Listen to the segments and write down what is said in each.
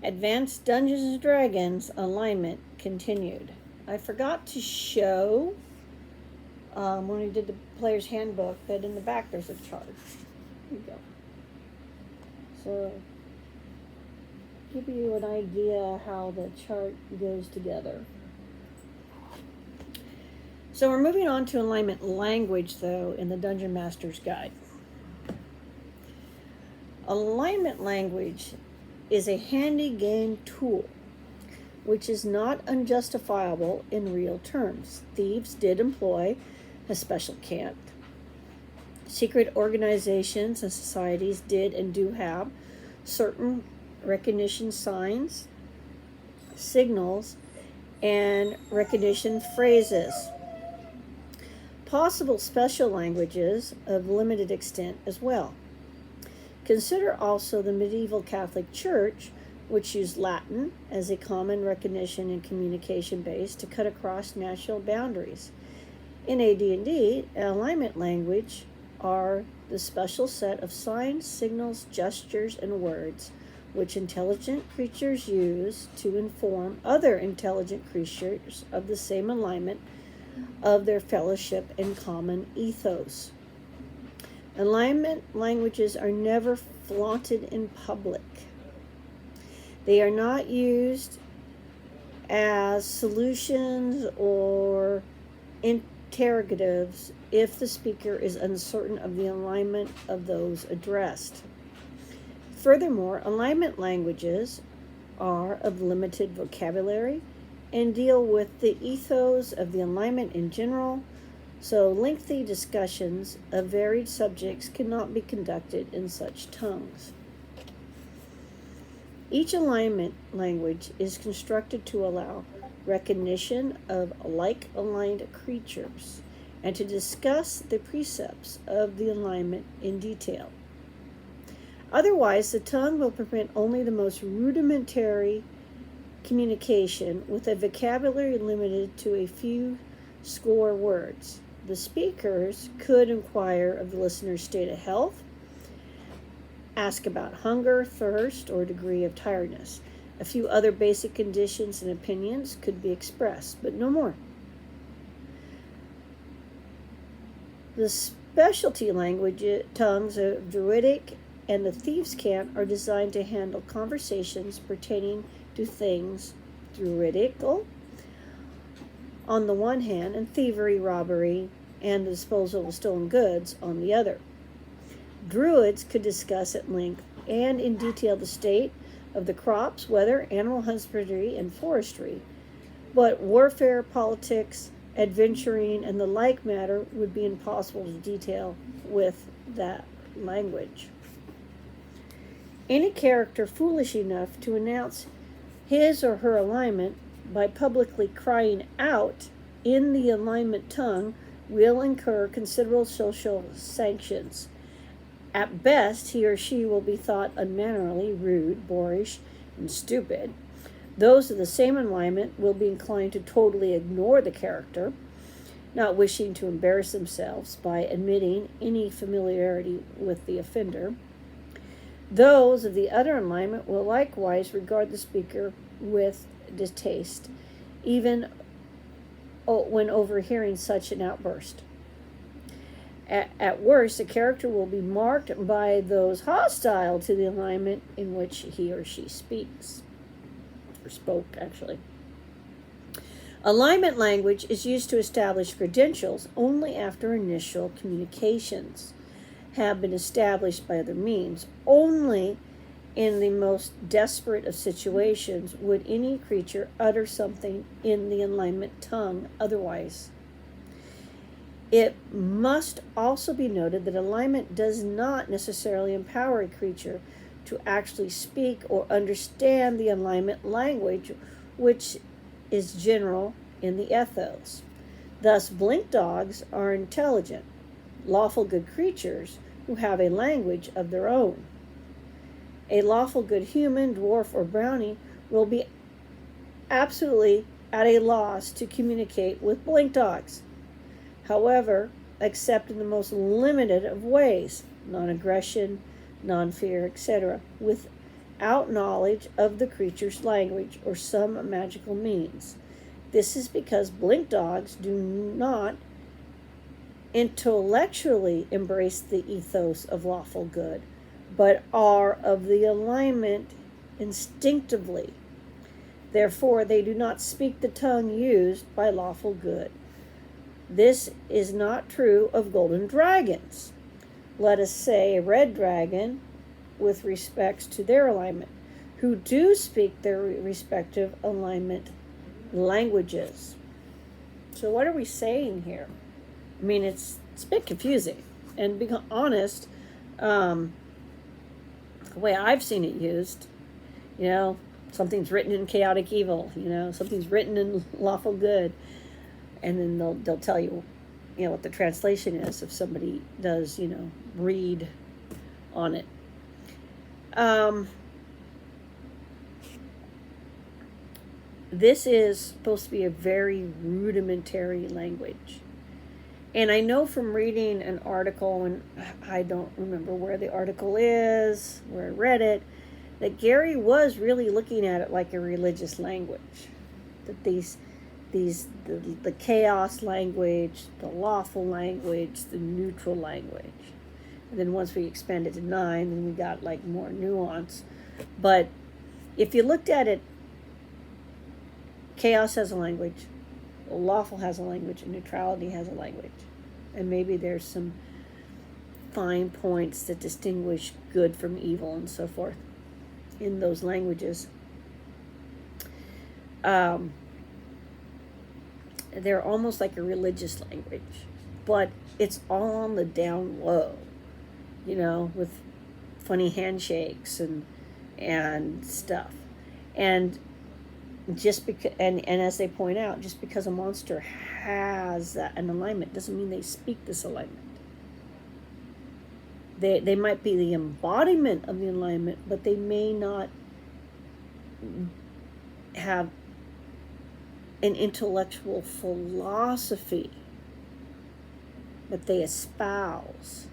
Advanced Dungeons and Dragons alignment continued. I forgot to show when we did the player's handbook that in the back there's a chart. Here you go. So, give you an idea how the chart goes together. So we're moving on to alignment language, though, in the Dungeon Master's Guide. Alignment language is a handy game tool which is not unjustifiable in real terms. Thieves did employ a special cant. Secret organizations and societies did and do have certain recognition signs, signals, and recognition phrases. Possible special languages of limited extent as well. Consider also the medieval Catholic Church, which used Latin as a common recognition and communication base to cut across national boundaries. In AD&D, alignment language are the special set of signs, signals, gestures, and words which intelligent creatures use to inform other intelligent creatures of the same alignment of their fellowship and common ethos. Alignment languages are never flaunted in public. They are not used as solutions or interrogatives if the speaker is uncertain of the alignment of those addressed. Furthermore, alignment languages are of limited vocabulary and deal with the ethos of the alignment in general, so lengthy discussions of varied subjects cannot be conducted in such tongues. Each alignment language is constructed to allow recognition of like-aligned creatures and to discuss the precepts of the alignment in detail. Otherwise, the tongue will permit only the most rudimentary communication with a vocabulary limited to a few score words. The speakers could inquire of the listener's state of health, ask about hunger, thirst, or degree of tiredness. A few other basic conditions and opinions could be expressed, but no more. The specialty language tongues of Druidic and the Thieves' Cant are designed to handle conversations pertaining to things Druidical on the one hand, and thievery, robbery, and the disposal of stolen goods on the other. Druids could discuss at length and in detail the state of the crops, weather, animal husbandry, and forestry, but warfare, politics, adventuring, and the like matter would be impossible to detail with that language. Any character foolish enough to announce his or her alignment by publicly crying out in the alignment tongue will incur considerable social sanctions. At best, he or she will be thought unmannerly, rude, boorish, and stupid. Those of the same alignment will be inclined to totally ignore the character, not wishing to embarrass themselves by admitting any familiarity with the offender. Those of the other alignment will likewise regard the speaker with distaste, even when overhearing such an outburst. At worst, the character will be marked by those hostile to the alignment in which he or she speaks, or spoke, actually. Alignment language is used to establish credentials only after initial communications have been established by other means. Only in the most desperate of situations would any creature utter something in the alignment tongue otherwise. It must also be noted that alignment does not necessarily empower a creature to actually speak or understand the alignment language, which is general in the ethos. Thus, blink dogs are intelligent, lawful good creatures who have a language of their own. A lawful good human, dwarf, or brownie will be absolutely at a loss to communicate with blink dogs. However, except in the most limited of ways, non-aggression, non-fear, etc., with out knowledge of the creature's language or some magical means. This is because blink dogs do not intellectually embrace the ethos of lawful good, but are of the alignment instinctively. Therefore, they do not speak the tongue used by lawful good. This is not true of golden dragons. Let us say a red dragon, with respects to their alignment, who do speak their respective alignment languages. So what are we saying here? I mean, it's a bit confusing. And being honest, the way I've seen it used, something's written in chaotic evil, something's written in lawful good. And then they'll tell you, what the translation is if somebody does, read on it. This is supposed to be a very rudimentary language. And I know from reading an article, and I don't remember where the article is, where I read it, that Gary was really looking at it like a religious language. That the chaos language, the lawful language, the neutral language. And then once we expand it to 9, then we got like more nuance. But if you looked at it, chaos has a language, lawful has a language, and neutrality has a language. And maybe there's some fine points that distinguish good from evil and so forth in those languages. They're almost like a religious language, but it's all on the down low, with funny handshakes and stuff. And just because, and as they point out, just because a monster has an alignment doesn't mean they speak this alignment. They might be the embodiment of the alignment, but they may not have an intellectual philosophy that they espouse.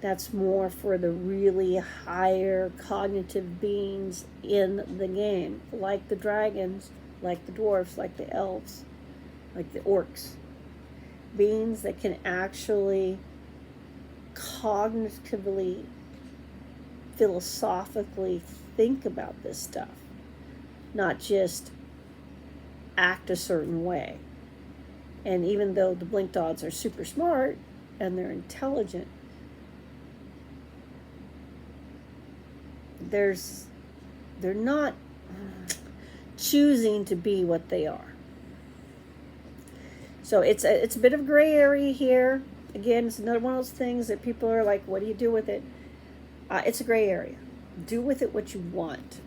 That's more for the really higher cognitive beings in the game, like the dragons, like the dwarves, like the elves, like the orcs. Beings that can actually cognitively, philosophically think about this stuff, not just act a certain way. And even though the blink dogs are super smart and they're intelligent, they're not choosing to be what they are. So it's a bit of a gray area here. Again, it's another one of those things that people are like, what do you do with it? It's a gray area. Do with it what you want.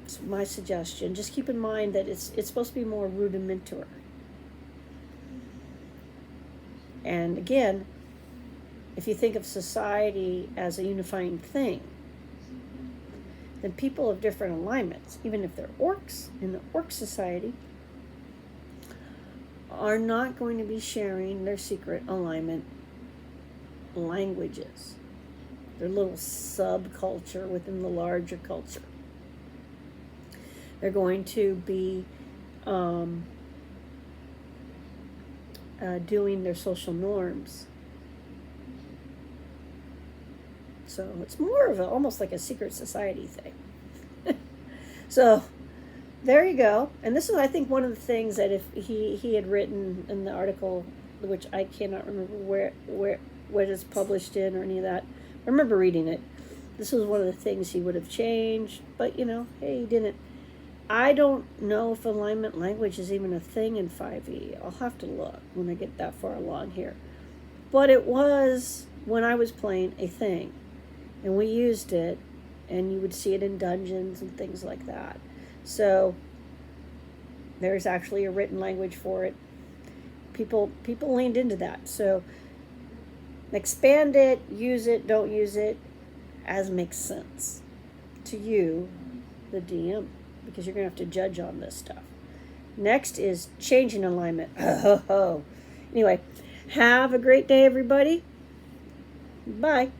It's my suggestion. Just keep in mind that it's supposed to be more rudimentary. And again, if you think of society as a unifying thing, then people of different alignments, even if they're orcs in the orc society, are not going to be sharing their secret alignment languages, their little subculture within the larger culture. They're going to be doing their social norms. So it's more of almost like a secret society thing. So there you go. And this is, I think, one of the things that if he had written in the article, which I cannot remember where it's published in or any of that. I remember reading it. This was one of the things he would have changed, but hey, he didn't. I don't know if alignment language is even a thing in 5e. I'll have to look when I get that far along here. But it was, when I was playing, a thing. And we used it, and you would see it in dungeons and things like that. So there's actually a written language for it. People leaned into that. So expand it, use it, don't use it, as makes sense to you, the DM, because you're going to have to judge on this stuff. Next is changing alignment. Anyway, have a great day, everybody. Bye.